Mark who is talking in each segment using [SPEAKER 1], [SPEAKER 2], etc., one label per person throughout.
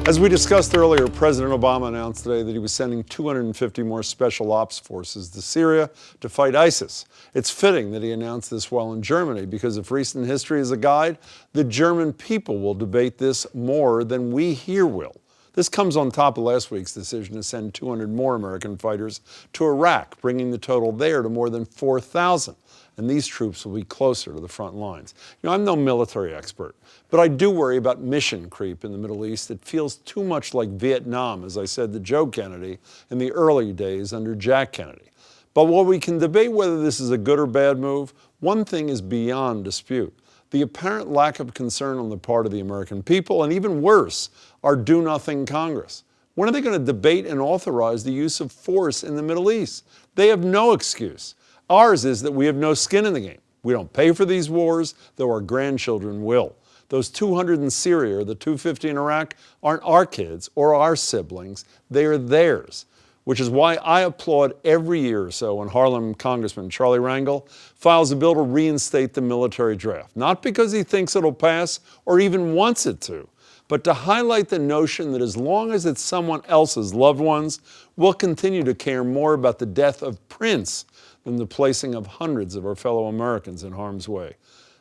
[SPEAKER 1] As we discussed earlier, President Obama announced today that he was sending 250 more special ops forces to Syria to fight ISIS. It's fitting that he announced this while in Germany, because if recent history is a guide, the German people will debate this more than we here will. This comes on top of last week's decision to send 200 more American fighters to Iraq, bringing the total there to more than 4,000. And these troops will be closer to the front lines. You know, I'm no military expert, but I do worry about mission creep in the Middle East. It feels too much like Vietnam, as I said to Joe Kennedy in the early days under Jack Kennedy. But while we can debate whether this is a good or bad move, one thing is beyond dispute: the apparent lack of concern on the part of the American people, and even worse, our do-nothing Congress. When are they going to debate and authorize the use of force in the Middle East? They have no excuse. Ours is that we have no skin in the game. We don't pay for these wars, though our grandchildren will. Those 200 in Syria or the 250 in Iraq aren't our kids or our siblings. They are theirs, which is why I applaud every year or so when Harlem Congressman Charlie Rangel files a bill to reinstate the military draft. Not because he thinks it'll pass or even wants it to, but to highlight the notion that as long as it's someone else's loved ones, we'll continue to care more about the death of Prince than the placing of hundreds of our fellow Americans in harm's way.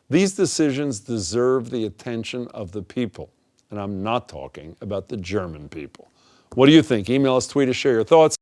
[SPEAKER 1] These decisions deserve the attention of the people, and I'm not talking about the German people. What do you think? Email us, tweet us, share your thoughts.